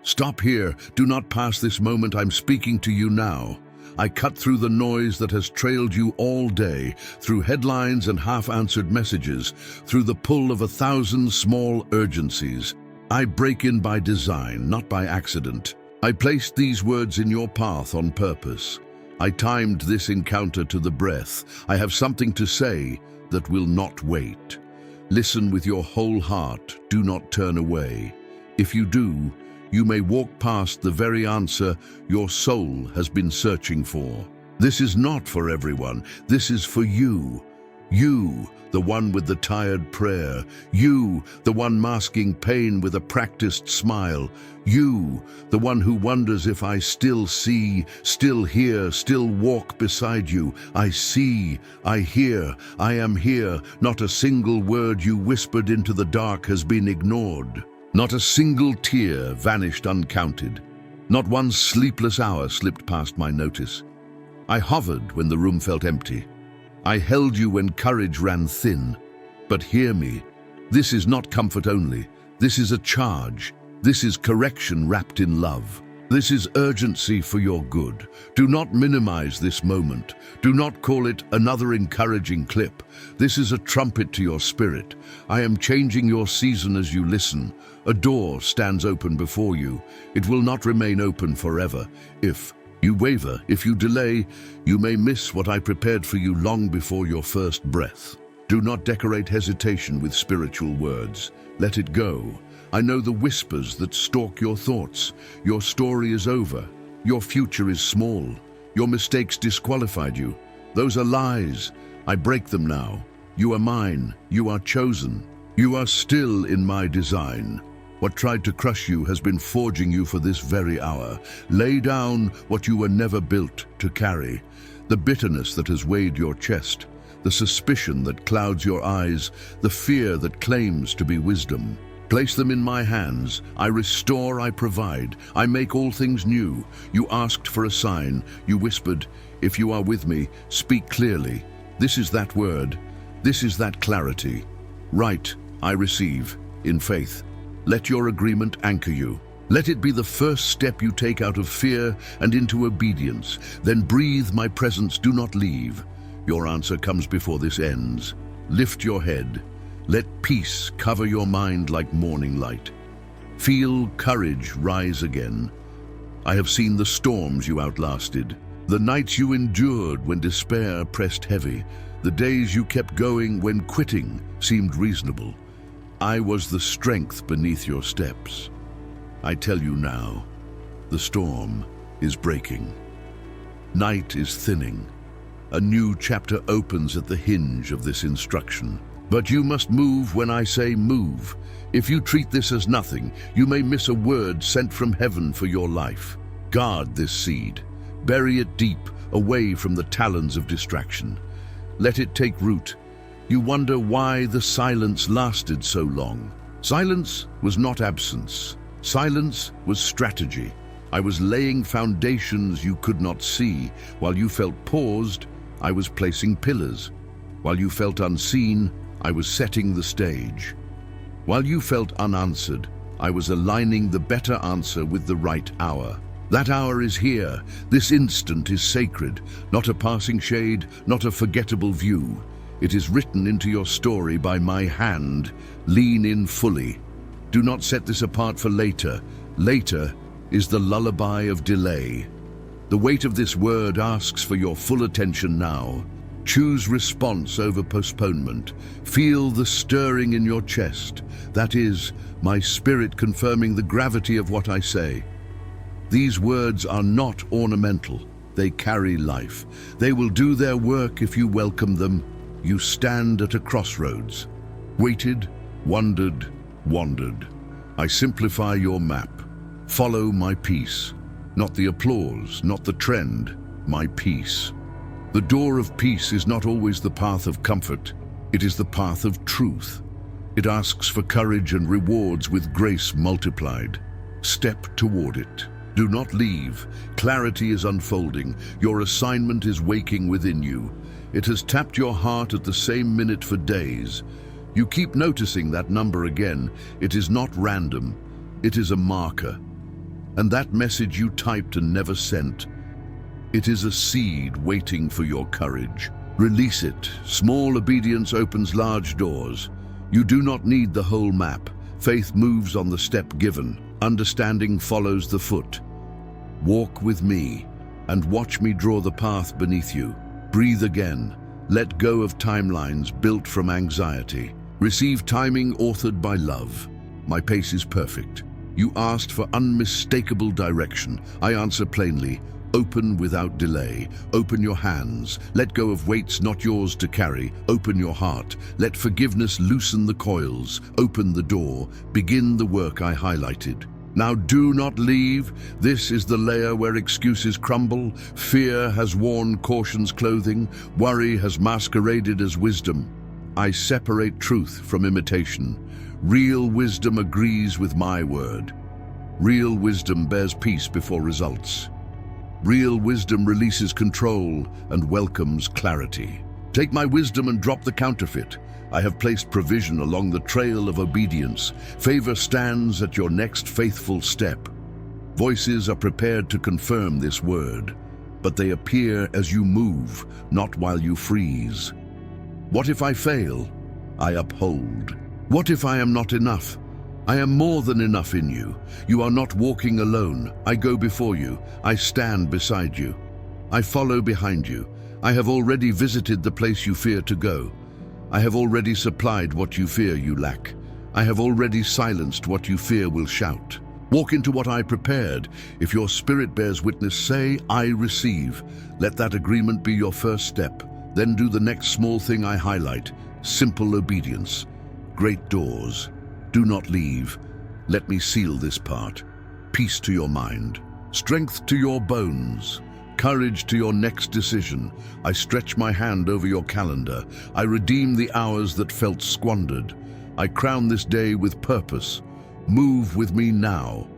Stop here. Do not pass this moment. I'm speaking to you now. I cut through the noise that has trailed you all day, through headlines and half-answered messages, through the pull of 1,000 small urgencies. I break in by design, not by accident. I placed these words in your path on purpose. I timed this encounter to the breath. I have something to say that will not wait. Listen with your whole heart. Do not turn away. If you do, you may walk past the very answer your soul has been searching for. This is not for everyone. This is for you. You, the one with the tired prayer. You, the one masking pain with a practiced smile. You, the one who wonders if I still see, still hear, still walk beside you. I see, I hear, I am here. Not a single word you whispered into the dark has been ignored. Not a single tear vanished uncounted. Not one sleepless hour slipped past my notice. I hovered when the room felt empty. I held you when courage ran thin. But hear me, this is not comfort only. This is a charge. This is correction wrapped in love. This is urgency for your good. Do not minimize this moment. Do not call it another encouraging clip. This is a trumpet to your spirit. I am changing your season as you listen. A door stands open before you. It will not remain open forever. If you waver, if you delay, you may miss what I prepared for you long before your first breath. Do not decorate hesitation with spiritual words. Let it go. I know the whispers that stalk your thoughts. Your story is over. Your future is small. Your mistakes disqualified you. Those are lies. I break them now. You are mine. You are chosen. You are still in my design. What tried to crush you has been forging you for this very hour. Lay down what you were never built to carry. The bitterness that has weighed your chest. The suspicion that clouds your eyes. The fear that claims to be wisdom. Place them in my hands. I restore, I provide. I make all things new. You asked for a sign. You whispered, if you are with me, speak clearly. This is that word. This is that clarity. Right, I receive, in faith. Let your agreement anchor you. Let it be the first step you take out of fear and into obedience. Then breathe my presence, do not leave. Your answer comes before this ends. Lift your head. Let peace cover your mind like morning light. Feel courage rise again. I have seen the storms you outlasted, the nights you endured when despair pressed heavy, the days you kept going when quitting seemed reasonable. I was the strength beneath your steps. I tell you now, the storm is breaking. Night is thinning. A new chapter opens at the hinge of this instruction. But you must move when I say move. If you treat this as nothing, you may miss a word sent from heaven for your life. Guard this seed. Bury it deep, away from the talons of distraction. Let it take root. You wonder why the silence lasted so long. Silence was not absence. Silence was strategy. I was laying foundations you could not see. While you felt paused, I was placing pillars. While you felt unseen, I was setting the stage. While you felt unanswered, I was aligning the better answer with the right hour. That hour is here. This instant is sacred. Not a passing shade, not a forgettable view. It is written into your story by my hand. Lean in fully. Do not set this apart for later. Later is the lullaby of delay. The weight of this word asks for your full attention now. Choose response over postponement. Feel the stirring in your chest. That is, my spirit confirming the gravity of what I say. These words are not ornamental. They carry life. They will do their work if you welcome them. You stand at a crossroads. Waited, wondered, wandered. I simplify your map. Follow my peace. Not the applause, not the trend, my peace. The door of peace is not always the path of comfort. It is the path of truth. It asks for courage and rewards with grace multiplied. Step toward it. Do not leave. Clarity is unfolding. Your assignment is waking within you. It has tapped your heart at the same minute for days. You keep noticing that number again. It is not random. It is a marker. And that message you typed and never sent, it is a seed waiting for your courage. Release it. Small obedience opens large doors. You do not need the whole map. Faith moves on the step given. Understanding follows the foot. Walk with me and watch me draw the path beneath you. Breathe again. Let go of timelines built from anxiety. Receive timing authored by love. My pace is perfect. You asked for unmistakable direction. I answer plainly. Open without delay. Open your hands. Let go of weights not yours to carry. Open your heart. Let forgiveness loosen the coils. Open the door. Begin the work I highlighted. Now do not leave. This is the layer where excuses crumble. Fear has worn caution's clothing. Worry has masqueraded as wisdom. I separate truth from imitation. Real wisdom agrees with my word. Real wisdom bears peace before results. Real wisdom releases control and welcomes clarity. Take my wisdom and drop the counterfeit. I have placed provision along the trail of obedience. Favor stands at your next faithful step. Voices are prepared to confirm this word, but they appear as you move, not while you freeze. What if I fail? I uphold. What if I am not enough? I am more than enough in you. You are not walking alone. I go before you. I stand beside you. I follow behind you. I have already visited the place you fear to go. I have already supplied what you fear you lack. I have already silenced what you fear will shout. Walk into what I prepared. If your spirit bears witness, say, I receive. Let that agreement be your first step. Then do the next small thing I highlight. Simple obedience. Great doors. Do not leave. Let me seal this part. Peace to your mind. Strength to your bones. Courage to your next decision. I stretch my hand over your calendar. I redeem the hours that felt squandered. I crown this day with purpose. Move with me now.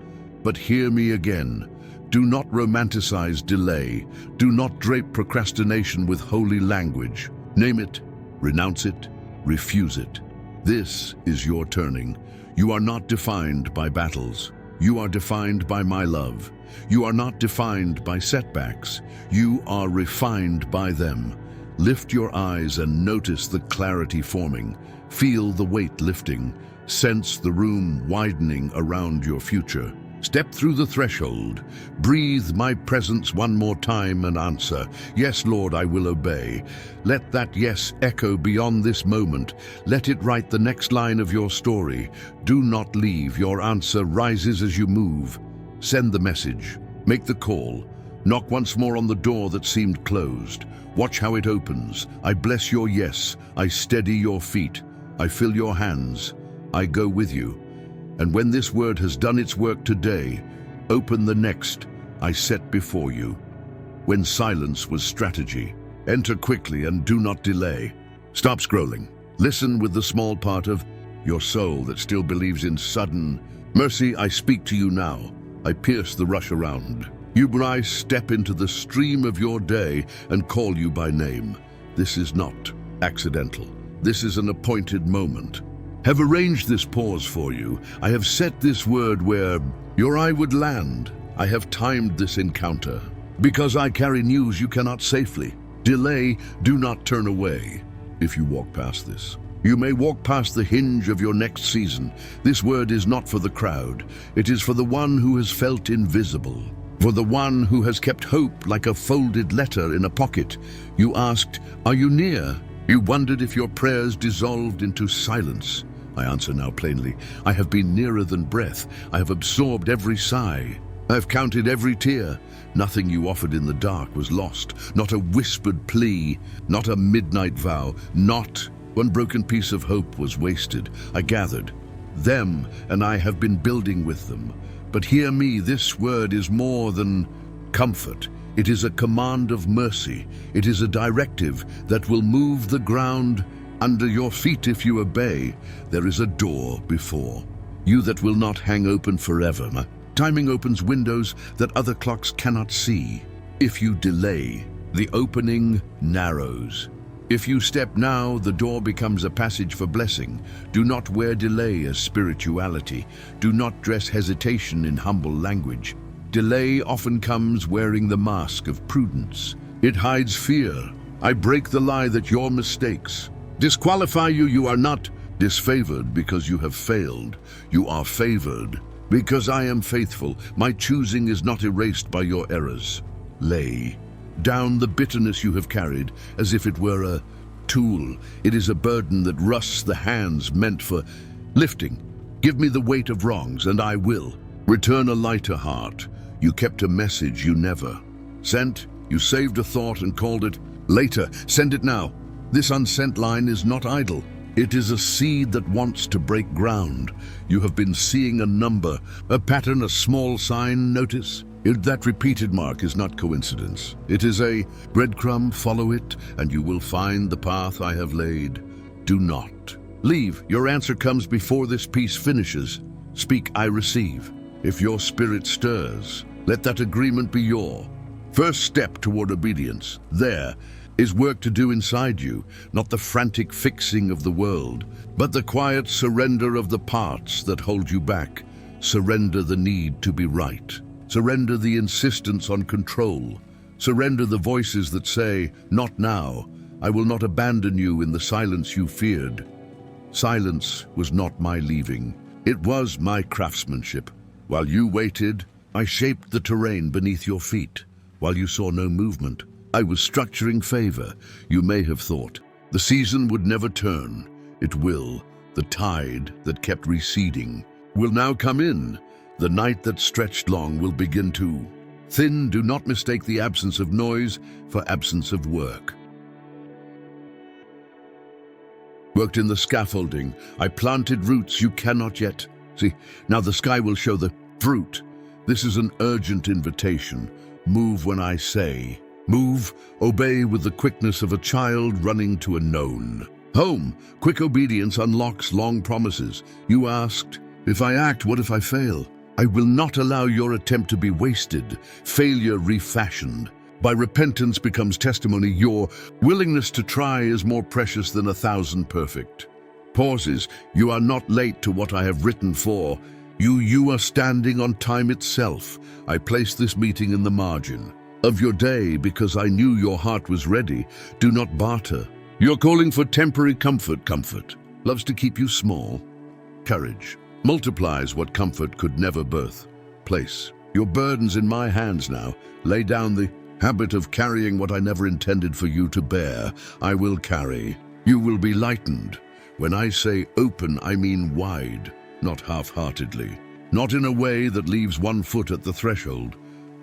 But hear me again. Do not romanticize delay. Do not drape procrastination with holy language. Name it, renounce it, refuse it. This is your turning. You are not defined by battles. You are defined by my love. You are not defined by setbacks. You are refined by them. Lift your eyes and notice the clarity forming. Feel the weight lifting. Sense the room widening around your future. Step through the threshold. Breathe my presence one more time and answer, yes, Lord, I will obey. Let that yes echo beyond this moment. Let it write the next line of your story. Do not leave. Your answer rises as you move. Send the message. Make the call. Knock once more on the door that seemed closed. Watch how it opens. I bless your yes. I steady your feet. I fill your hands. I go with you. And when this word has done its work today, open the next I set before you. When silence was strategy, enter quickly and do not delay. Stop scrolling. Listen with the small part of your soul that still believes in sudden mercy. I speak to you now. I pierce the rush around. You rise, step into the stream of your day and call you by name. This is not accidental. This is an appointed moment. Have arranged this pause for you. I have set this word where your eye would land. I have timed this encounter. Because I carry news you cannot safely delay, do not turn away. If you walk past this, you may walk past the hinge of your next season. This word is not for the crowd. It is for the one who has felt invisible. For the one who has kept hope like a folded letter in a pocket. You asked, are you near? You wondered if your prayers dissolved into silence. I answer now plainly, I have been nearer than breath. I have absorbed every sigh. I have counted every tear. Nothing you offered in the dark was lost. Not a whispered plea, not a midnight vow, not one broken piece of hope was wasted. I gathered them, and I have been building with them. But hear me, this word is more than comfort. It is a command of mercy. It is a directive that will move the ground under your feet if you obey. There is a door before you that will not hang open forever. Timing opens windows that other clocks cannot see. If you delay, the opening narrows. If you step now, the door becomes a passage for blessing. Do not wear delay as spirituality. Do not dress hesitation in humble language. Delay often comes wearing the mask of prudence. It hides fear. I break the lie that your mistakes disqualify you. You are not disfavored because you have failed. You are favored because I am faithful. My choosing is not erased by your errors. Lay down the bitterness you have carried as if it were a tool. It is a burden that rusts the hands meant for lifting. Give me the weight of wrongs and I will return a lighter heart. You kept a message you never sent. You saved a thought and called it later. Send it now. This unsent line is not idle. It is a seed that wants to break ground. You have been seeing a number, a pattern, a small sign. Notice that repeated mark is not coincidence. It is a breadcrumb. Follow it, and you will find the path I have laid. Do not leave. Your answer comes before this piece finishes. Speak, I receive. If your spirit stirs, let that agreement be your first step toward obedience. There is work to do inside you, not the frantic fixing of the world, but the quiet surrender of the parts that hold you back. Surrender the need to be right. Surrender the insistence on control. Surrender the voices that say, not now. I will not abandon you in the silence you feared. Silence was not my leaving. It was my craftsmanship. While you waited, I shaped the terrain beneath your feet. While you saw no movement, I was structuring favor. You may have thought the season would never turn. It will. The tide that kept receding will now come in. The night that stretched long will begin to thin. Do not mistake the absence of noise for absence of work. Worked in the scaffolding. I planted roots you cannot yet see. Now the sky will show the fruit. This is an urgent invitation. Move when I say. Move, obey with the quickness of a child running to a known home. Quick obedience unlocks long promises. You asked, if I act, what if I fail? I will not allow your attempt to be wasted. Failure refashioned by repentance becomes testimony. Your willingness to try is more precious than 1,000 perfect pauses. You are not late to what I have written for. You are standing on time itself. I placed this meeting in the margin of your day because I knew your heart was ready. Do not barter. You're calling for temporary comfort. Comfort loves to keep you small. Courage multiplies what comfort could never birth. Place your burdens in my hands now. Lay down the habit of carrying what I never intended for you to bear. I will carry. You will be lightened. When I say open, I mean wide, not half-heartedly. Not in a way that leaves one foot at the threshold.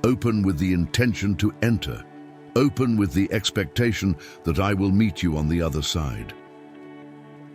Open with the intention to enter. Open with the expectation that I will meet you on the other side.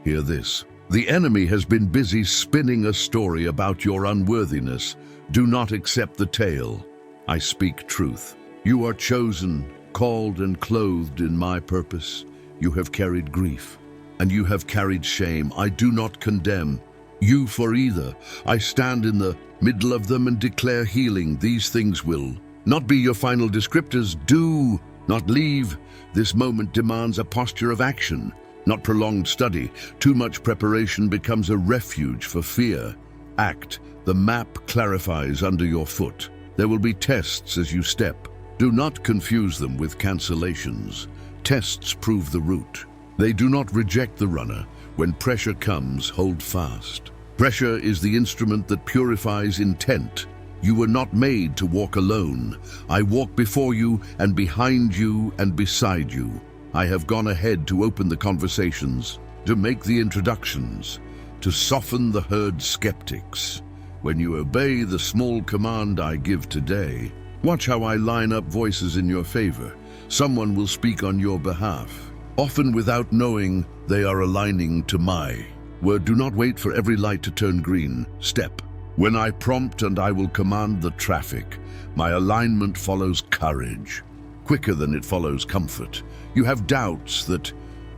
Hear this. The enemy has been busy spinning a story about your unworthiness. Do not accept the tale. I speak truth. You are chosen, called and clothed in my purpose. You have carried grief, and you have carried shame. I do not condemn you for either. I stand in the middle of them and declare healing. These things will not be your final descriptors. Do not leave. This moment demands a posture of action, not prolonged study. Too much preparation becomes a refuge for fear. Act. The map clarifies under your foot. There will be tests as you step. Do not confuse them with cancellations. Tests prove the route. They do not reject the runner. When pressure comes, hold fast. Pressure is the instrument that purifies intent. You were not made to walk alone. I walk before you and behind you and beside you. I have gone ahead to open the conversations, to make the introductions, to soften the herd skeptics. When you obey the small command I give today, watch how I line up voices in your favor. Someone will speak on your behalf, often without knowing they are aligning to my word. Do not wait for every light to turn green. Step. When I prompt and I will command the traffic, my alignment follows courage, quicker than it follows comfort. You have doubts that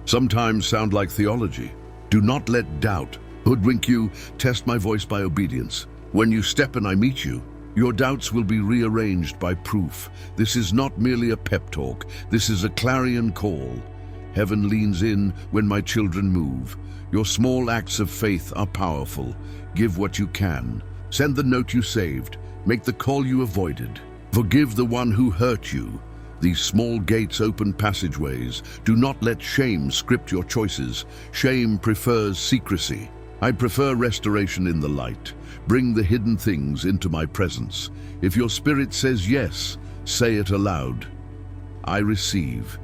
sometimes sound like theology. Do not let doubt hoodwink you. Test my voice by obedience. When you step and I meet you, your doubts will be rearranged by proof. This is not merely a pep talk. This is a clarion call. Heaven leans in when my children move. Your small acts of faith are powerful. Give what you can. Send the note you saved. Make the call you avoided. Forgive the one who hurt you. These small gates open passageways. Do not let shame script your choices. Shame prefers secrecy. I prefer restoration in the light. Bring the hidden things into my presence. If your spirit says yes, say it aloud. I receive.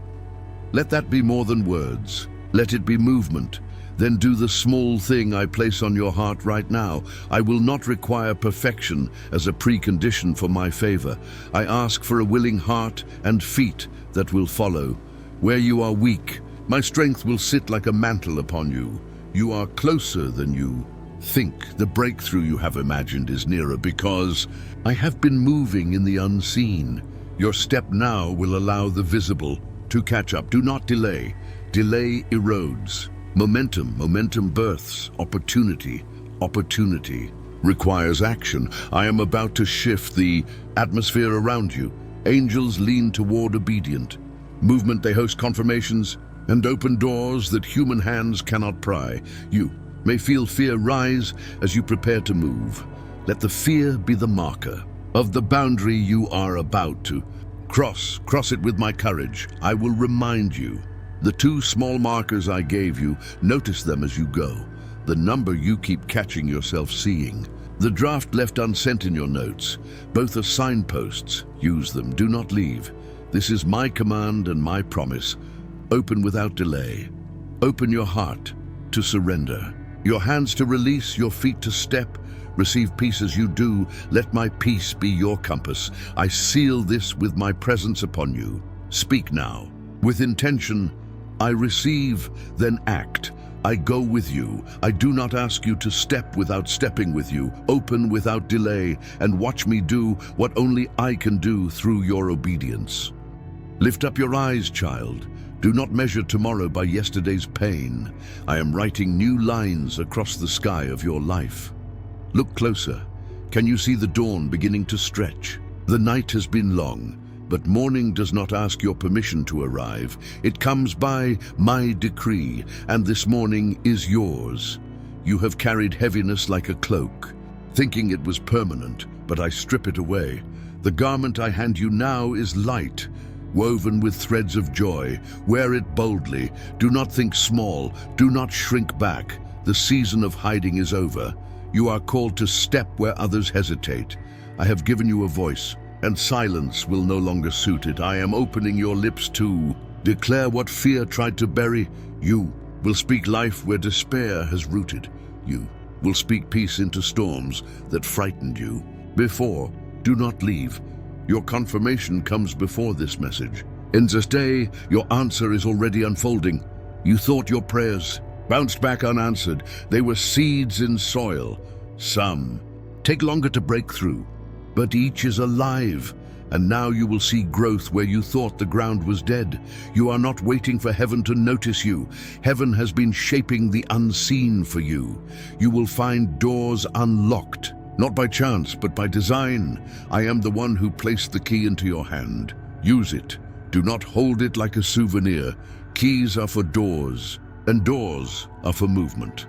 Let that be more than words. Let it be movement. Then do the small thing I place on your heart right now. I will not require perfection as a precondition for my favor. I ask for a willing heart and feet that will follow. Where you are weak, my strength will sit like a mantle upon you. You are closer than you think. The breakthrough you have imagined is nearer because I have been moving in the unseen. Your step now will allow the visible to catch up. Do not delay. Delay erodes. Momentum births opportunity. Opportunity requires action. I am about to shift the atmosphere around you. Angels lean toward obedient. Movement, they host confirmations and open doors that human hands cannot pry. You may feel fear rise as you prepare to move. Let the fear be the marker of the boundary you are about to cross. Cross it with my courage. I will remind you. The 2 small markers I gave you, notice them as you go. The number you keep catching yourself seeing. The draft left unsent in your notes. Both are signposts. Use them. Do not leave. This is my command and my promise. Open without delay. Open your heart to surrender. Your hands to release, your feet to step. Receive peace as you do. Let my peace be your compass. I seal this with my presence upon you. Speak now. With intention, I receive, then act. I go with you. I do not ask you to step without stepping with you. Open without delay, and watch me do what only I can do through your obedience. Lift up your eyes, child. Do not measure tomorrow by yesterday's pain. I am writing new lines across the sky of your life. Look closer. Can you see the dawn beginning to stretch? The night has been long, but morning does not ask your permission to arrive. It comes by my decree, and this morning is yours. You have carried heaviness like a cloak, thinking it was permanent, but I strip it away. The garment I hand you now is light, woven with threads of joy. Wear it boldly. Do not think small. Do not shrink back. The season of hiding is over. You are called to step where others hesitate. I have given you a voice, and silence will no longer suit it. I am opening your lips to declare what fear tried to bury. You will speak life where despair has rooted. You will speak peace into storms that frightened you. Before, do not leave. Your confirmation comes before this message. In this day, your answer is already unfolding. You thought your prayers bounced back unanswered. They were seeds in soil. Some take longer to break through, but each is alive. And now you will see growth where you thought the ground was dead. You are not waiting for heaven to notice you. Heaven has been shaping the unseen for you. You will find doors unlocked, not by chance, but by design. I am the one who placed the key into your hand. Use it. Do not hold it like a souvenir. Keys are for doors, and doors are for movement.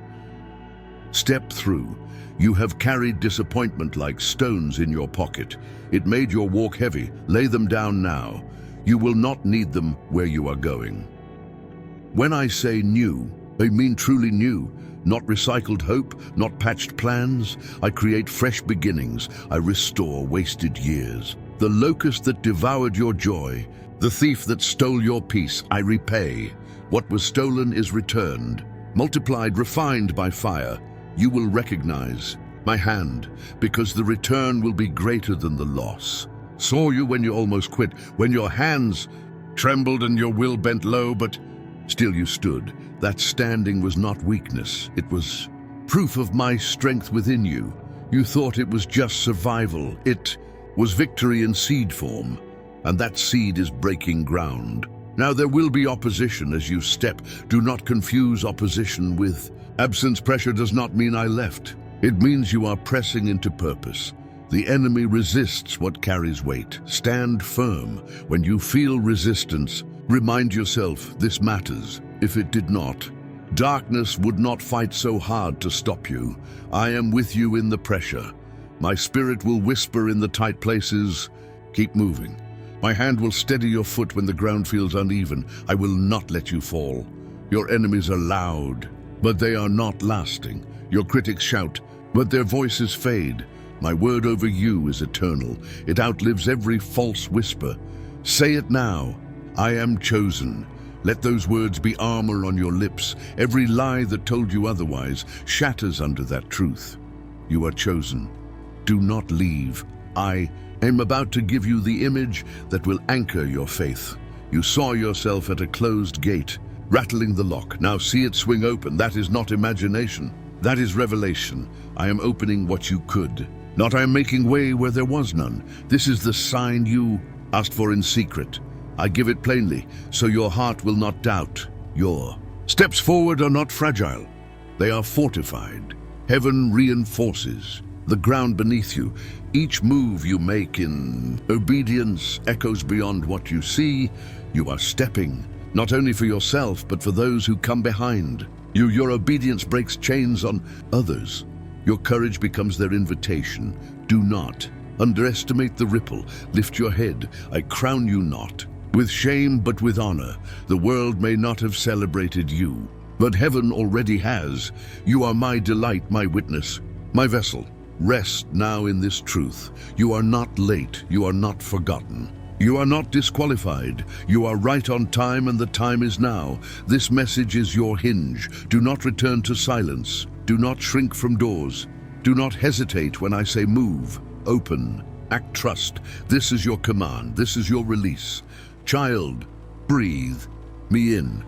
Step through. You have carried disappointment like stones in your pocket. It made your walk heavy. Lay them down now. You will not need them where you are going. When I say new, I mean truly new. Not recycled hope, not patched plans. I create fresh beginnings. I restore wasted years. The locust that devoured your joy, the thief that stole your peace, I repay. What was stolen is returned, multiplied, refined by fire. You will recognize my hand, because the return will be greater than the loss. Saw you when you almost quit, when your hands trembled and your will bent low, but still you stood. That standing was not weakness. It was proof of my strength within you. You thought it was just survival. It was victory in seed form, and that seed is breaking ground. Now there will be opposition as you step. Do not confuse opposition with absence. Pressure does not mean I left. It means you are pressing into purpose. The enemy resists what carries weight. Stand firm. When you feel resistance, Remind yourself this matters. If it did not, darkness would not fight so hard to stop you. I am with you in the pressure. My spirit will whisper in the tight places, keep moving. My hand will steady your foot when the ground feels uneven. I will not let you fall. Your enemies are loud, but they are not lasting. Your critics shout, but their voices fade. My word over you is eternal. It outlives every false whisper. Say it now. I am chosen. Let those words be armor on your lips. Every lie that told you otherwise shatters under that truth. You are chosen. Do not leave. I am about to give you the image that will anchor your faith. You saw yourself at a closed gate, rattling the lock. Now see it swing open. That is not imagination. That is revelation. I am opening what you could. Not I am making way where there was none. This is the sign you asked for in secret. I give it plainly, so your heart will not doubt. Your steps forward are not fragile. They are fortified. Heaven reinforces the ground beneath you. Each move you make in obedience echoes beyond what you see. You are stepping, not only for yourself, but for those who come behind you. Your obedience breaks chains on others. Your courage becomes their invitation. Do not underestimate the ripple. Lift your head. I crown you not with shame, but with honor. The world may not have celebrated you, but heaven already has. You are my delight, my witness, my vessel. Rest now in this truth. You are not late. You are not forgotten. You are not disqualified. You are right on time, and the time is now. This message is your hinge. Do not return to silence. Do not shrink from doors. Do not hesitate when I say move, open, act, trust. This is your command. This is your release. Child, breathe me in.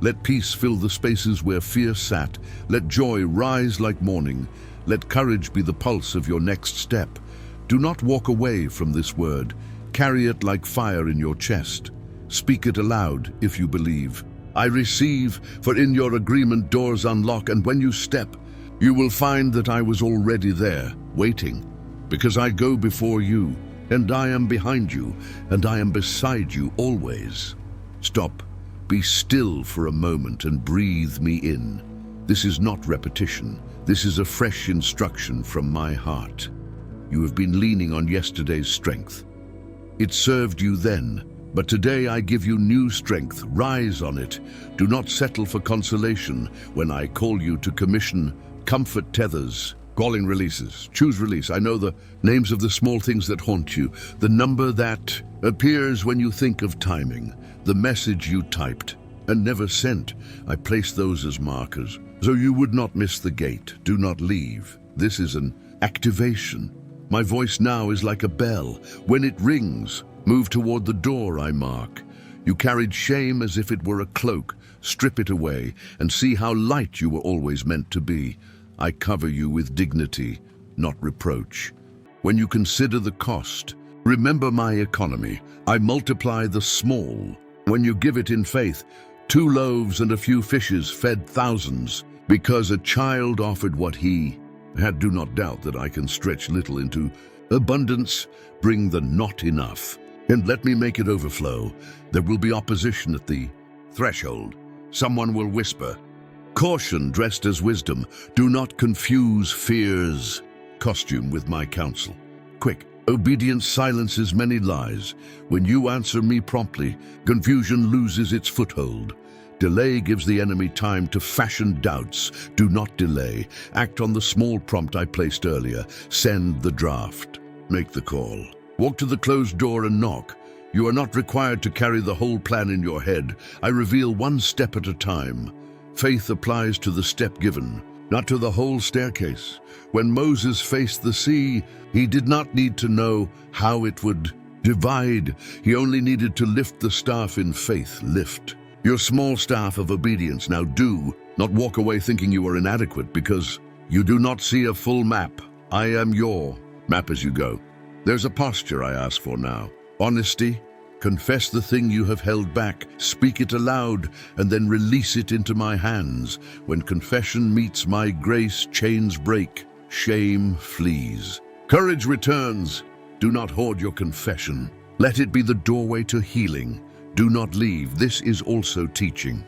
Let peace fill the spaces where fear sat. Let joy rise like morning. Let courage be the pulse of your next step. Do not walk away from this word. Carry it like fire in your chest. Speak it aloud if you believe. I receive, for in your agreement doors unlock, and when you step, you will find that I was already there, waiting, because I go before you, and I am behind you, and I am beside you always. Stop, be still for a moment and breathe me in. This is not repetition. This is a fresh instruction from my heart. You have been leaning on yesterday's strength. It served you then, but today I give you new strength. Rise on it. Do not settle for consolation when I call you to commission. Comfort tethers, calling releases. Choose release. I know the names of the small things that haunt you, the number that appears when you think of timing, the message you typed and never sent. I place those as markers, so you would not miss the gate. Do not leave. This is an activation. My voice now is like a bell. When it rings, move toward the door I mark. You carried shame as if it were a cloak. Strip it away and see how light you were always meant to be. I cover you with dignity, not reproach. When you consider the cost, remember my economy. I multiply the small. When you give it in faith, 2 loaves and a few fishes fed thousands, because a child offered what he had. Do not doubt that I can stretch little into abundance. Bring the not enough, and let me make it overflow. There will be opposition at the threshold. Someone will whisper, caution dressed as wisdom. Do not confuse fear's costume with my counsel. Quick, obedience silences many lies. When you answer me promptly, confusion loses its foothold. Delay gives the enemy time to fashion doubts. Do not delay. Act on the small prompt I placed earlier. Send the draft. Make the call. Walk to the closed door and knock. You are not required to carry the whole plan in your head. I reveal one step at a time. Faith applies to the step given, not to the whole staircase. When Moses faced the sea, he did not need to know how it would divide. He only needed to lift the staff in faith. Lift your small staff of obedience. Now do not walk away thinking you are inadequate because you do not see a full map. I am your map as you go. There's a posture I ask for now. Honesty. Confess the thing you have held back. Speak it aloud and then release it into my hands. When confession meets my grace, chains break, shame flees. Courage returns. Do not hoard your confession. Let it be the doorway to healing. Do not leave. This is also teaching.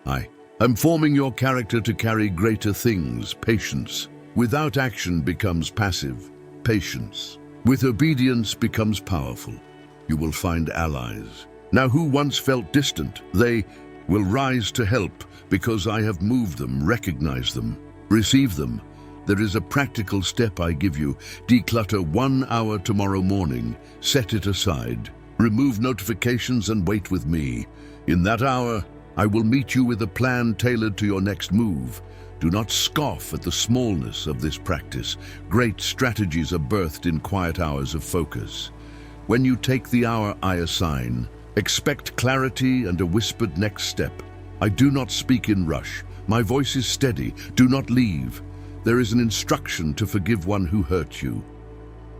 I am forming your character to carry greater things. Patience. Without action becomes passive. Patience. With obedience becomes powerful. You will find allies. Now who once felt distant, they will rise to help because I have moved them. Recognize them. Receive them. There is a practical step I give you. Declutter 1 hour tomorrow morning. Set it aside. Remove notifications and wait with me. In that hour, I will meet you with a plan tailored to your next move. Do not scoff at the smallness of this practice. Great strategies are birthed in quiet hours of focus. When you take the hour I assign, expect clarity and a whispered next step. I do not speak in rush. My voice is steady. Do not leave. There is an instruction to forgive one who hurt you.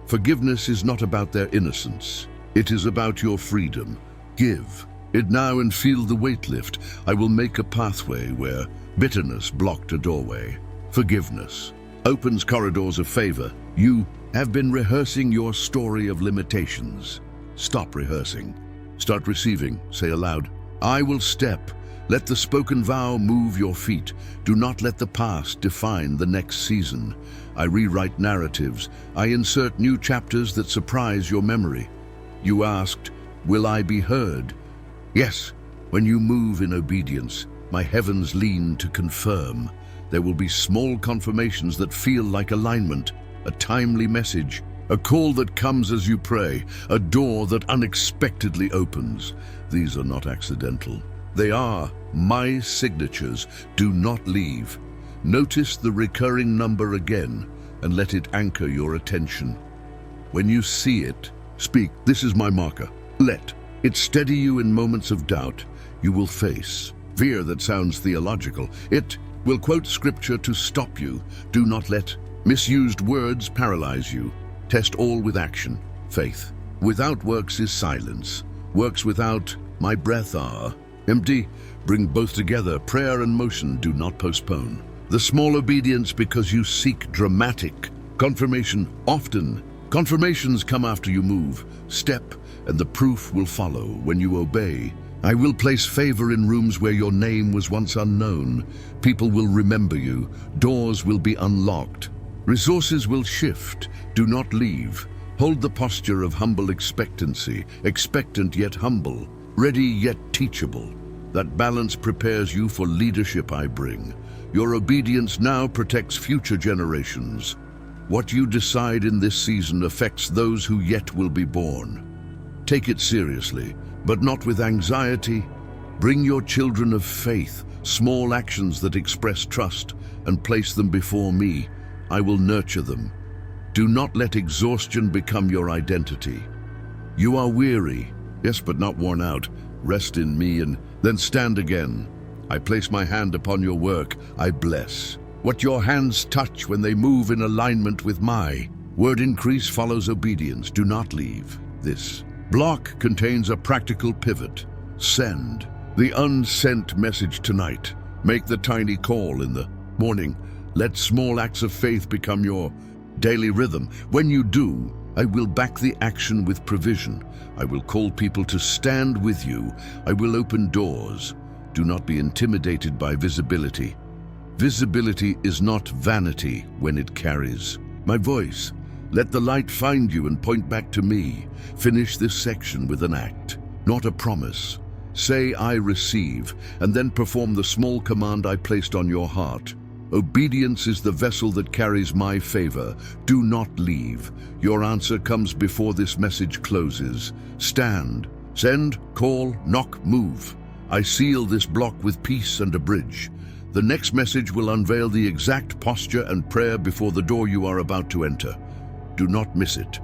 Forgiveness is not about their innocence. It is about your freedom. Give it now and feel the weight lift. I will make a pathway where bitterness blocked a doorway. Forgiveness opens corridors of favor. You have been rehearsing your story of limitations. Stop rehearsing. Start receiving. Say aloud, I will step. Let the spoken vow move your feet. Do not let the past define the next season. I rewrite narratives. I insert new chapters that surprise your memory. You asked, will I be heard? Yes, when you move in obedience, my heavens lean to confirm. There will be small confirmations that feel like alignment, a timely message, a call that comes as you pray, a door that unexpectedly opens. These are not accidental. They are my signatures. Do not leave. Notice the recurring number again and let it anchor your attention. When you see it, speak, this is my marker. Let it steady you in moments of doubt. You will face fear that sounds theological. It will quote scripture to stop you. Do not let misused words paralyze you. Test all with action. Faith without works is silence. Works without my breath are empty. Bring both together. Prayer and motion. Do not postpone. The small obedience because you seek dramatic confirmation. Often confirmations come after you move. Step and the proof will follow when you obey. I will place favor in rooms where your name was once unknown. People will remember you. Doors will be unlocked. Resources will shift. Do not leave. Hold the posture of humble expectancy, expectant yet humble, ready yet teachable. That balance prepares you for leadership I bring. Your obedience now protects future generations. What you decide in this season affects those who yet will be born. Take it seriously, but not with anxiety. Bring your children of faith, small actions that express trust, and place them before me. I will nurture them. Do not let exhaustion become your identity. You are weary, yes, but not worn out. Rest in me and then stand again. I place my hand upon your work. I bless what your hands touch when they move in alignment with my word. Increase follows obedience. Do not leave. This block contains a practical pivot. Send the unsent message tonight. Make the tiny call in the morning. Let small acts of faith become your daily rhythm. When you do, I will back the action with provision. I will call people to stand with you. I will open doors. Do not be intimidated by visibility. Visibility is not vanity when it carries my voice. Let the light find you and point back to me. Finish this section with an act, not a promise. Say, I receive, and then perform the small command I placed on your heart. Obedience is the vessel that carries my favor. Do not leave. Your answer comes before this message closes. Stand, send, call, knock, move. I seal this block with peace and a bridge. The next message will unveil the exact posture and prayer before the door you are about to enter. Do not miss it.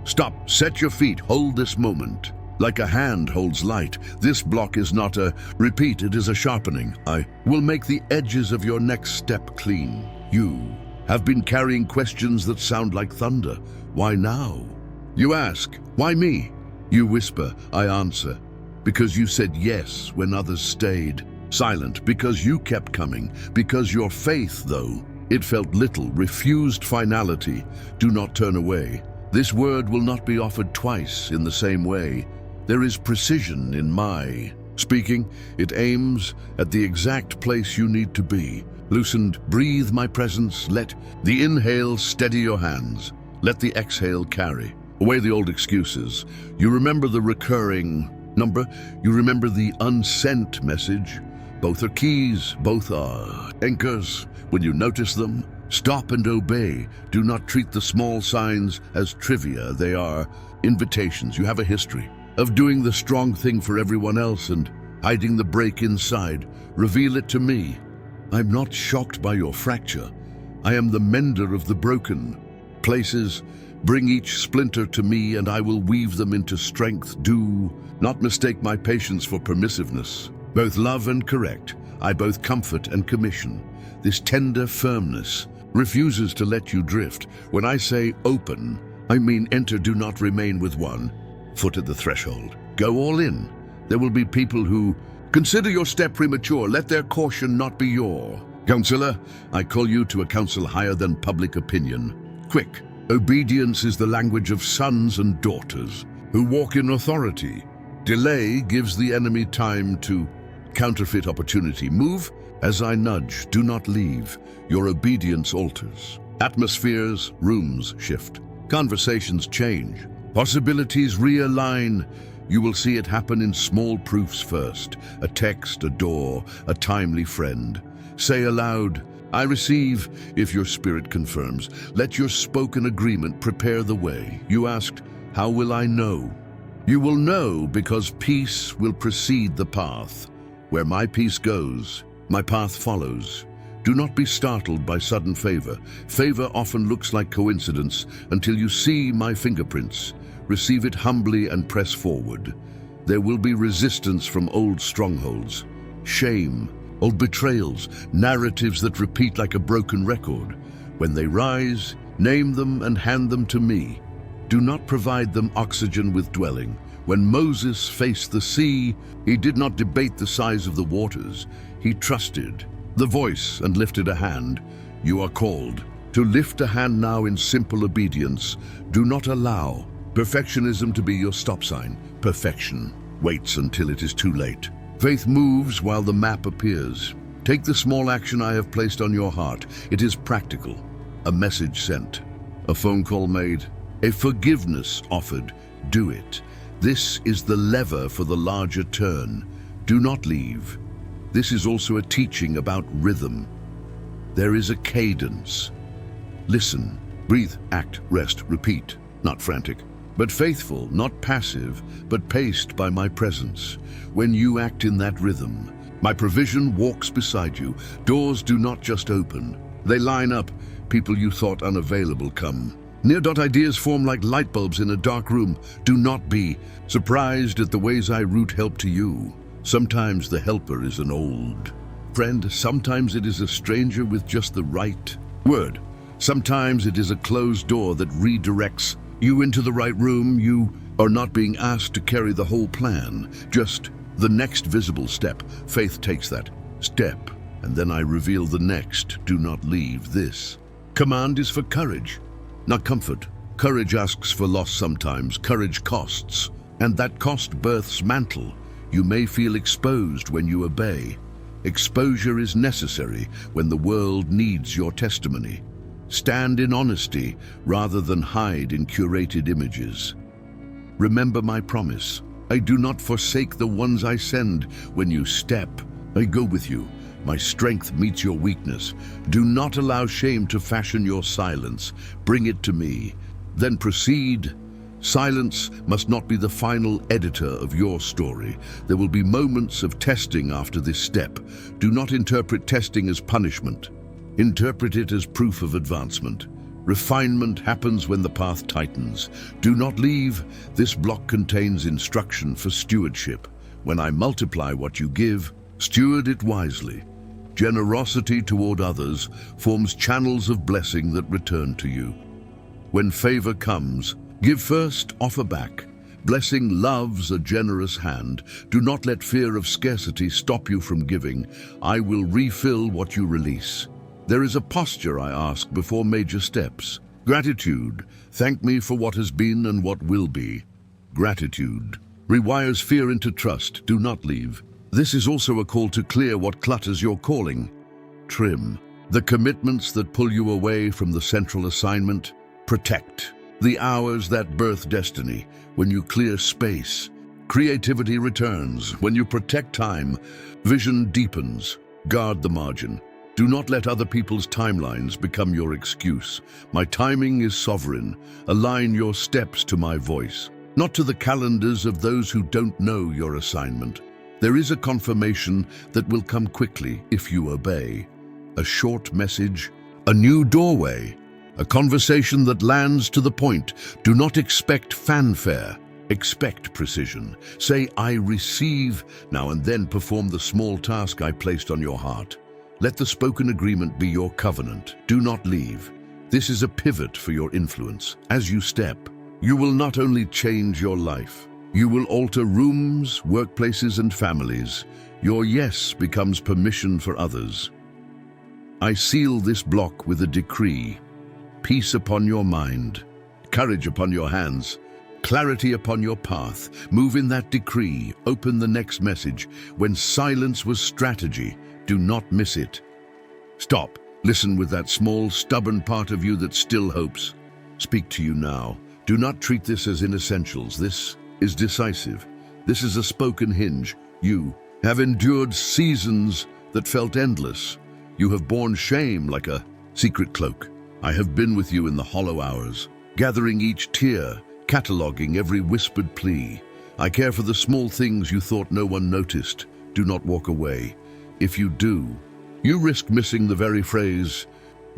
Stop, set your feet, hold this moment. Like a hand holds light, this block is not a repeat, it is a sharpening. I will make the edges of your next step clean. You have been carrying questions that sound like thunder. Why now? You ask, why me? You whisper, I answer. Because you said yes when others stayed silent, because you kept coming, because your faith, though it felt little, refused finality. Do not turn away. This word will not be offered twice in the same way. There is precision in my speaking. It aims at the exact place you need to be. Loosened, breathe my presence. Let the inhale steady your hands. Let the exhale carry away the old excuses. You remember the recurring number. You remember the unsent message. Both are keys, both are anchors. When you notice them, stop and obey. Do not treat the small signs as trivia. They are invitations. You have a history of doing the strong thing for everyone else and hiding the break inside. Reveal it to me. I'm not shocked by your fracture. I am the mender of the broken places. Bring each splinter to me and I will weave them into strength. Do not mistake my patience for permissiveness. Both love and correct. I both comfort and commission. This tender firmness refuses to let you drift. When I say open, I mean enter. Do not remain with one foot at the threshold. Go all in. There will be people who consider your step premature. Let their caution not be your counselor. I call you to a counsel higher than public opinion. Quick. Obedience is the language of sons and daughters who walk in authority. Delay gives the enemy time to counterfeit opportunity. Move as I nudge. Do not leave. Your obedience alters. Atmospheres, rooms shift. Conversations change. Possibilities realign. You will see it happen in small proofs first. A text, a door, a timely friend. Say aloud, I receive, if your spirit confirms. Let your spoken agreement prepare the way. You asked, how will I know? You will know because peace will precede the path. Where my peace goes, my path follows. Do not be startled by sudden favor. Favor often looks like coincidence until you see my fingerprints. Receive it humbly and press forward. There will be resistance from old strongholds, shame, old betrayals, narratives that repeat like a broken record. When they rise, name them and hand them to me. Do not provide them oxygen with dwelling. When Moses faced the sea, he did not debate the size of the waters. He trusted the voice and lifted a hand. You are called to lift a hand now in simple obedience. Do not allow perfectionism to be your stop sign. Perfection waits until it is too late. Faith moves while the map appears. Take the small action I have placed on your heart. It is practical. A message sent, a phone call made, a forgiveness offered. Do it. This is the lever for the larger turn. Do not leave. This is also a teaching about rhythm. There is a cadence. Listen, breathe, act, rest, repeat. Not frantic, but faithful, not passive, but paced by my presence. When you act in that rhythm, my provision walks beside you. Doors do not just open, they line up. People you thought unavailable come. Near-dot ideas form like light bulbs in a dark room. Do not be surprised at the ways I route help to you. Sometimes the helper is an old friend. Sometimes it is a stranger with just the right word. Sometimes it is a closed door that redirects you into the right room. You are not being asked to carry the whole plan, just the next visible step. Faith takes that step, and then I reveal the next. Do not leave. This command is for courage, not comfort. Courage asks for loss sometimes. Courage costs, and that cost births mantle. You may feel exposed when you obey. Exposure is necessary when the world needs your testimony. Stand in honesty rather than hide in curated images. Remember my promise. I do not forsake the ones I send. When you step, I go with you. My strength meets your weakness. Do not allow shame to fashion your silence. Bring it to me. Then proceed. Silence must not be the final editor of your story. There will be moments of testing after this step. Do not interpret testing as punishment. Interpret it as proof of advancement. Refinement happens when the path tightens. Do not leave. This block contains instruction for stewardship. When I multiply what you give, steward it wisely. Generosity toward others forms channels of blessing that return to you. When favor comes, give first, offer back. Blessing loves a generous hand. Do not let fear of scarcity stop you from giving. I will refill what you release. There is a posture I ask before major steps. Gratitude. Thank me for what has been and what will be. Gratitude. rewires fear into trust. Do not leave. This is also a call to clear what clutters your calling. Trim the commitments that pull you away from the central assignment. Protect the hours that birth destiny. When you clear space, creativity returns. When you protect time, vision deepens. Guard the margin. Do not let other people's timelines become your excuse. My timing is sovereign. Align your steps to my voice, not to the calendars of those who don't know your assignment. There is a confirmation that will come quickly if you obey. A short message, a new doorway, a conversation that lands to the point. Do not expect fanfare. Expect precision. Say, I receive, now and then perform the small task I placed on your heart. Let the spoken agreement be your covenant. Do not leave. This is a pivot for your influence. As you step, you will not only change your life, you will alter rooms, workplaces, and families. Your yes becomes permission for others. I seal this block with a decree. Peace upon your mind, courage upon your hands, clarity upon your path. Move in that decree. Open the next message. When silence was strategy, do not miss it. Stop. Listen with that small, stubborn part of you that still hopes. Speak to you now. Do not treat this as inessentials. This is decisive. This is a spoken hinge. You have endured seasons that felt endless. You have borne shame like a secret cloak. I have been with you in the hollow hours, gathering each tear, cataloging every whispered plea. I care for the small things you thought no one noticed. Do not walk away. If you do, you risk missing the very phrase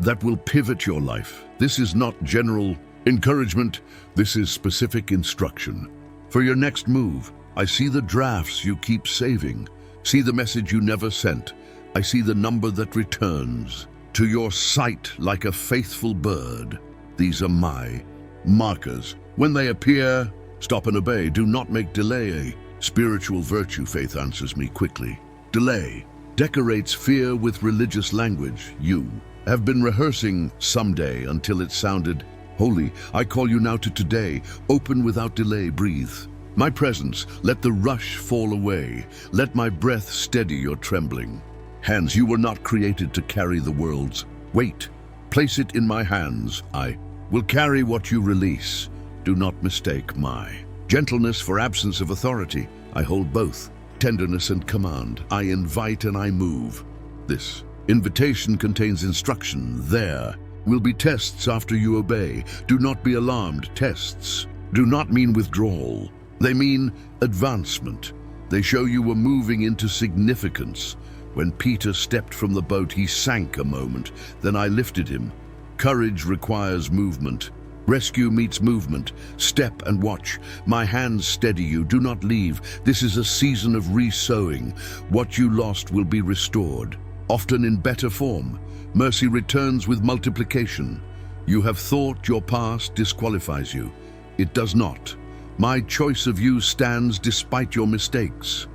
that will pivot your life. This is not general encouragement. This is specific instruction. For your next move, I see the drafts you keep saving. See the message you never sent. I see the number that returns to your sight like a faithful bird. These are my markers. When they appear, stop and obey. Do not make delay a spiritual virtue. Faith answers me quickly. Delay decorates fear with religious language. You have been rehearsing someday until it sounded holy. I call you now to today. Open without delay. Breathe. My presence, let the rush fall away. Let my breath steady your trembling. Hands, you were not created to carry the world's weight. Place it in my hands. I will carry what you release. Do not mistake my gentleness for absence of authority. I hold both, tenderness and command. I invite and I move. This invitation contains instruction. There will be tests after you obey. Do not be alarmed. Tests do not mean withdrawal. They mean advancement. They show you were moving into significance. When Peter stepped from the boat, he sank a moment. Then I lifted him. Courage requires movement. Rescue meets movement. Step and watch. My hands steady you. Do not leave. This is a season of re-sowing. What you lost will be restored, often in better form. Mercy returns with multiplication. You have thought your past disqualifies you. It does not. My choice of you stands despite your mistakes.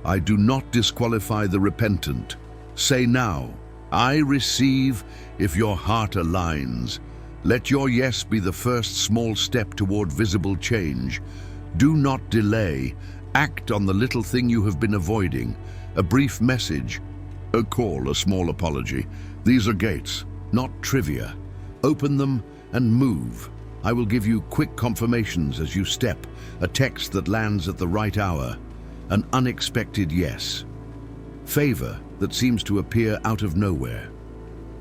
I do not disqualify the repentant. Say now, I receive if your heart aligns. Let your yes be the first small step toward visible change. Do not delay. Act on the little thing you have been avoiding. A brief message, a call, a small apology. These are gates, not trivia. Open them and move. I will give you quick confirmations as you step, a text that lands at the right hour. An unexpected yes. Favor that seems to appear out of nowhere.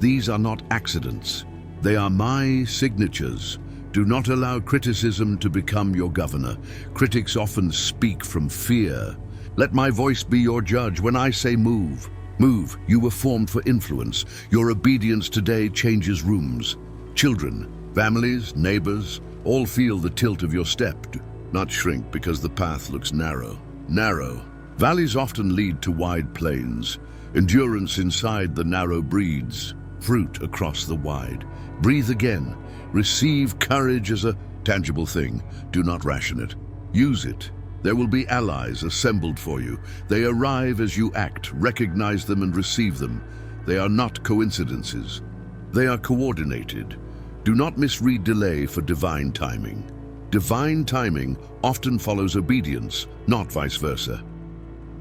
These are not accidents. They are my signatures. Do not allow criticism to become your governor. Critics often speak from fear. Let my voice be your judge. When I say move, move. You were formed for influence. Your obedience today changes rooms. Children, families, neighbors, all feel the tilt of your step. Do not shrink because the path looks narrow. Narrow. Valleys often lead to wide plains. Endurance inside the narrow breeds fruit across the wide. Breathe again. Receive courage as a tangible thing. Do not ration it. Use it. There will be allies assembled for you. They arrive as you act. Recognize them and receive them. They are not coincidences. They are coordinated. Do not misread delay for divine timing. Divine timing often follows obedience, not vice versa.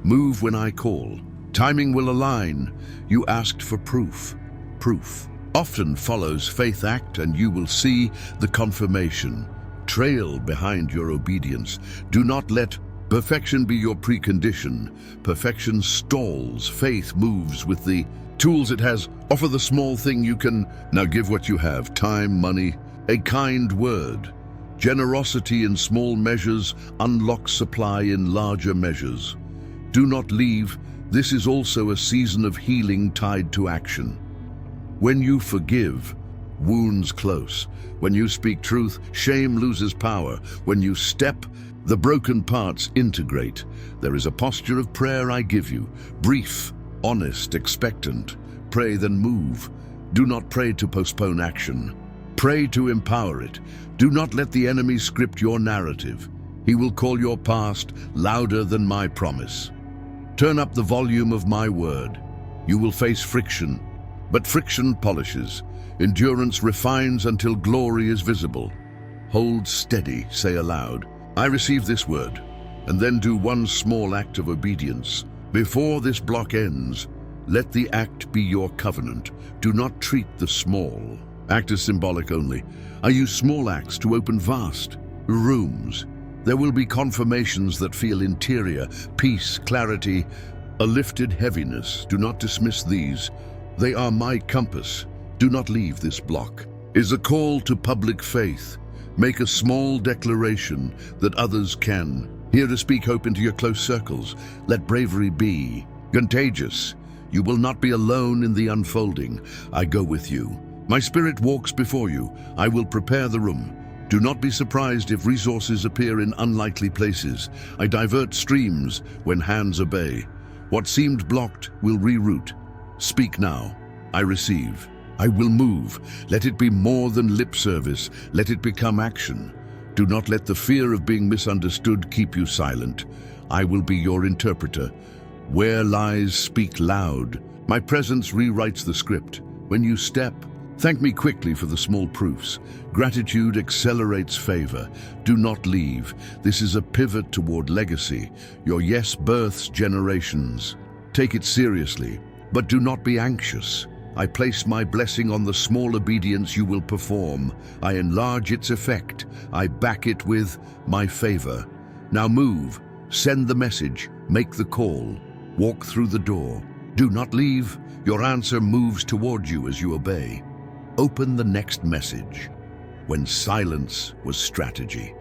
Move when I call. Timing will align. You asked for proof. Proof often follows faith act, and you will see the confirmation. Trail behind your obedience. Do not let perfection be your precondition. Perfection stalls. Faith moves with the tools it has. Offer the small thing you can. Now give what you have. Time, money, a kind word. Generosity in small measures unlocks supply in larger measures. Do not leave. This is also a season of healing tied to action. When you forgive, wounds close. When you speak truth, shame loses power. When you step, the broken parts integrate. There is a posture of prayer I give you. Brief, honest, expectant. Pray, then move. Do not pray to postpone action. Pray to empower it. Do not let the enemy script your narrative. He will call your past louder than my promise. Turn up the volume of my word. You will face friction, but friction polishes. Endurance refines until glory is visible. Hold steady, say aloud, I receive this word, and then do one small act of obedience. Before this block ends, let the act be your covenant. Do not treat the small act as symbolic only. I use small acts to open vast rooms. There will be confirmations that feel interior, peace, clarity, a lifted heaviness. Do not dismiss these. They are my compass. Do not leave this block. Is a call to public faith. Make a small declaration that others can. Here to speak hope into your close circles. Let bravery be contagious. You will not be alone in the unfolding. I go with you. My spirit walks before you. I will prepare the room. Do not be surprised if resources appear in unlikely places. I divert streams when hands obey. What seemed blocked will reroute. Speak now. I receive. I will move. Let it be more than lip service. Let it become action. Do not let the fear of being misunderstood keep you silent. I will be your interpreter. Where lies speak loud. My presence rewrites the script. When you step, thank me quickly for the small proofs. Gratitude accelerates favor. Do not leave. This is a pivot toward legacy. Your yes births generations. Take it seriously, but do not be anxious. I place my blessing on the small obedience you will perform. I enlarge its effect. I back it with my favor. Now move. Send the message. Make the call. Walk through the door. Do not leave. Your answer moves toward you as you obey. Open the next message. When silence was strategy.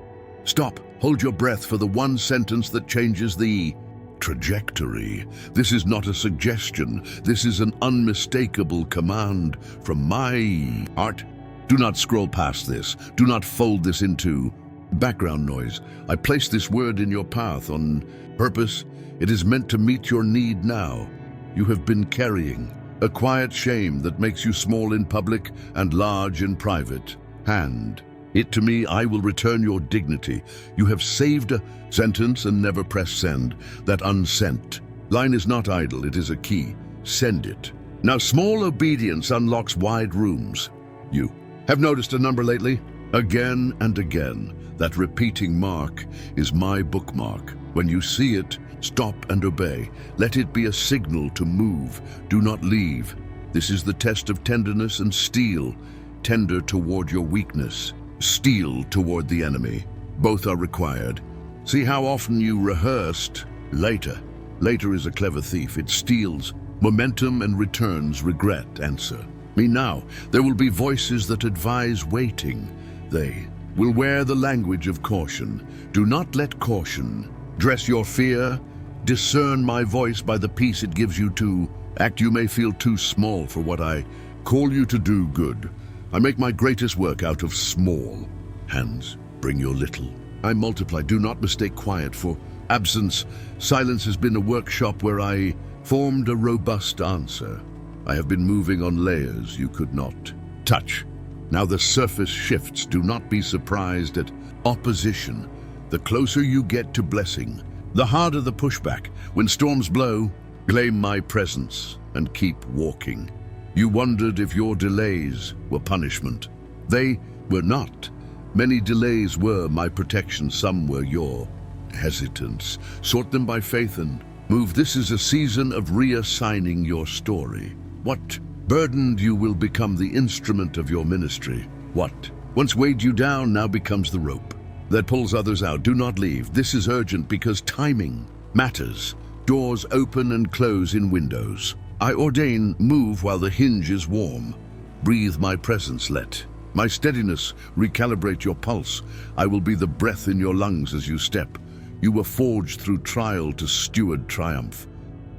Stop. Hold your breath for the one sentence that changes the trajectory. This is not a suggestion. This is an unmistakable command from my heart. Do not scroll past this. Do not fold this into background noise. I place this word in your path on purpose. It is meant to meet your need now. You have been carrying a quiet shame that makes you small in public and large in private. Hand it to me, I will return your dignity. You have saved a sentence and never press send. That unsent line is not idle, it is a key. Send it. Now small obedience unlocks wide rooms. You have noticed a number lately? Again and again. That repeating mark is my bookmark. When you see it, stop and obey. Let it be a signal to move. Do not leave. This is the test of tenderness and steel. Tender toward your weakness. Steel toward the enemy. Both are required. See how often you rehearsed later. Later is a clever thief. It steals momentum and returns regret. Answer me now. There will be voices that advise waiting. They will wear the language of caution. Do not let caution dress your fear. Discern my voice by the peace it gives you to act. You may feel too small for what I call you to do good. I make my greatest work out of small hands. Bring your little. I multiply. Do not mistake quiet for absence. Silence has been a workshop where I formed a robust answer. I have been moving on layers you could not touch. Now the surface shifts. Do not be surprised at opposition. The closer you get to blessing, the harder the pushback. When storms blow, claim my presence and keep walking. You wondered if your delays were punishment. They were not. Many delays were my protection, some were your hesitance. Sort them by faith and move. This is a season of reassigning your story. What burdened you will become the instrument of your ministry. What once weighed you down now becomes the rope that pulls others out. Do not leave. This is urgent because timing matters. Doors open and close in windows. I ordain move while the hinge is warm. Breathe my presence, let my steadiness recalibrate your pulse. I will be the breath in your lungs as you step. You were forged through trial to steward triumph.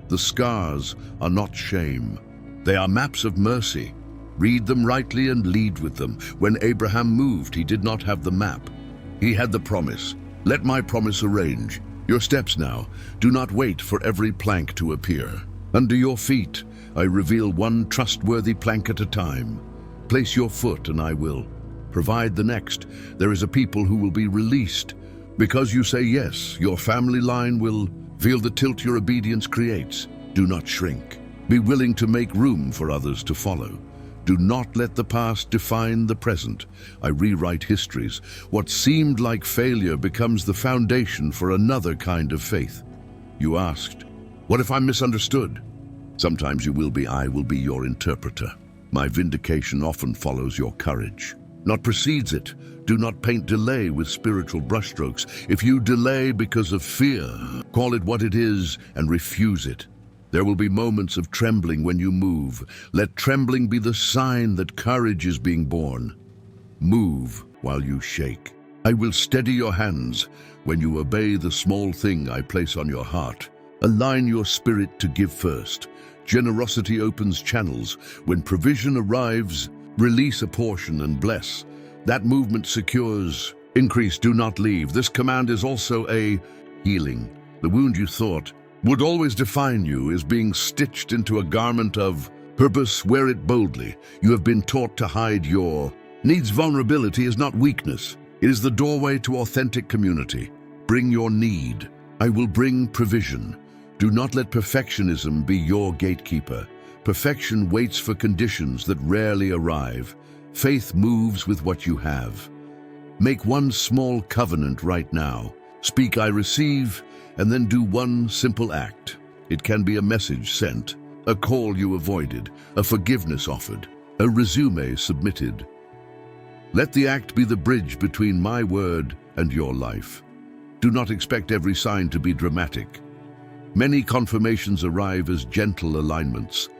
The scars are not shame. They are maps of mercy. Read them rightly and lead with them. When Abraham moved, he did not have the map. He had the promise. Let my promise arrange your steps now. Do not wait for every plank to appear. Under your feet, I reveal one trustworthy plank at a time. Place your foot and I will provide the next. There is a people who will be released. Because you say yes, your family line will feel the tilt your obedience creates. Do not shrink. Be willing to make room for others to follow. Do not let the past define the present. I rewrite histories. What seemed like failure becomes the foundation for another kind of faith. You asked, what if I'm misunderstood? Sometimes you will be. I will be your interpreter. My vindication often follows your courage, not precedes it. Do not paint delay with spiritual brushstrokes. If you delay because of fear, call it what it is and refuse it. There will be moments of trembling when you move. Let trembling be the sign that courage is being born. Move while you shake. I will steady your hands when you obey the small thing I place on your heart. Align your spirit to give first. Generosity opens channels. When provision arrives, release a portion and bless. That movement secures increase. Do not leave. This command is also a healing. The wound you thought would always define you is being stitched into a garment of purpose. Wear it boldly. You have been taught to hide your needs. Vulnerability is not weakness. It is the doorway to authentic community. Bring your need. I will bring provision. Do not let perfectionism be your gatekeeper. Perfection waits for conditions that rarely arrive. Faith moves with what you have. Make one small covenant right now. Speak, I receive, and then do one simple act. It can be a message sent, a call you avoided, a forgiveness offered, a resume submitted. Let the act be the bridge between my word and your life. Do not expect every sign to be dramatic. Many confirmations arrive as gentle alignments.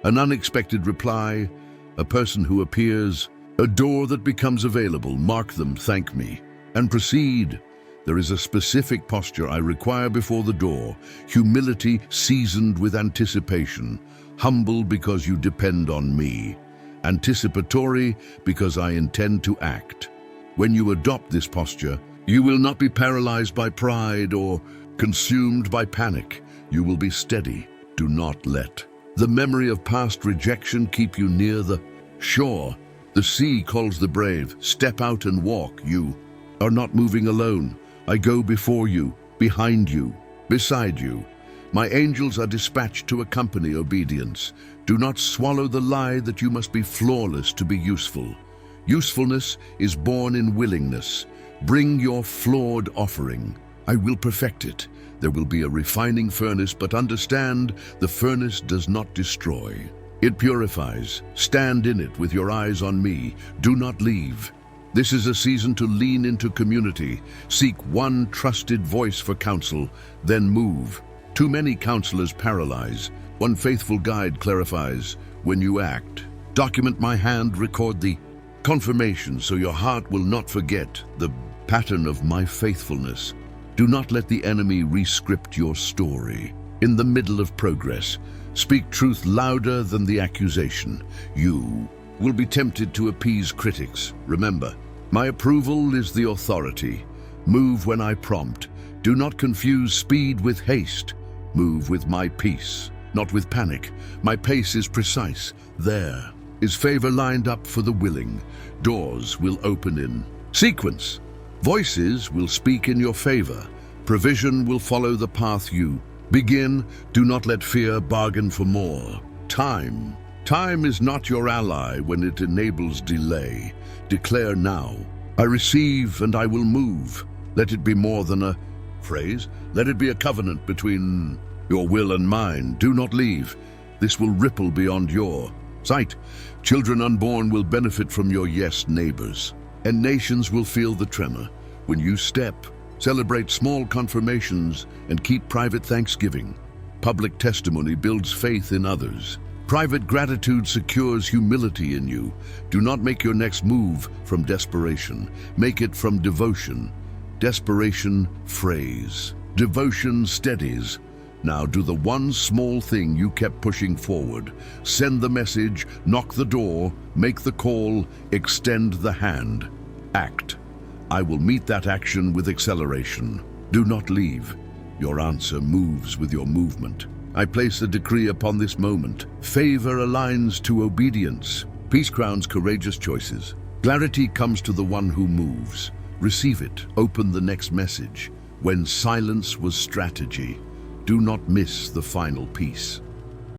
An unexpected reply, a person who appears, a door that becomes available. Mark them, thank me, and proceed. There is a specific posture I require before the door. Humility seasoned with anticipation. Humble because you depend on me. Anticipatory because I intend to act. When you adopt this posture, you will not be paralyzed by pride or consumed by panic. You will be steady. Do not let the memory of past rejection keep you near the shore. The sea calls the brave. Step out and walk. You are not moving alone. I go before you, behind you, beside you. My angels are dispatched to accompany obedience. Do not swallow the lie that you must be flawless to be useful. Usefulness is born in willingness. Bring your flawed offering. I will perfect it. There will be a refining furnace, but understand the furnace does not destroy. It purifies. Stand in it with your eyes on me. Do not leave. This is a season to lean into community. Seek one trusted voice for counsel, then move. Too many counselors paralyze. One faithful guide clarifies. When you act, document my hand, record the confirmation so your heart will not forget the pattern of my faithfulness. Do not let the enemy re-script your story. In the middle of progress, speak truth louder than the accusation. You will be tempted to appease critics. Remember, my approval is the authority. Move when I prompt. Do not confuse speed with haste. Move with my peace, not with panic. My pace is precise. There is favor lined up for the willing. Doors will open in sequence. Voices will speak in your favor. Provision will follow the path you begin. Do not let fear bargain for more. Time is not your ally when it enables delay. Declare now. I receive and I will move. Let it be more than a phrase. Let it be a covenant between your will and mine. Do not leave. This will ripple beyond your sight. Children unborn will benefit from your yes, neighbors. And nations will feel the tremor. When you step, celebrate small confirmations and keep private thanksgiving. Public testimony builds faith in others. Private gratitude secures humility in you. Do not make your next move from desperation. Make it from devotion. Desperation, phrase. Devotion steadies. Now do the one small thing you kept pushing forward. Send the message, knock the door, make the call, extend the hand. Act. I will meet that action with acceleration. Do not leave. Your answer moves with your movement. I place a decree upon this moment. Favor aligns to obedience. Peace crowns courageous choices. Clarity comes to the one who moves. Receive it. Open the next message. When silence was strategy. Do not miss the final piece.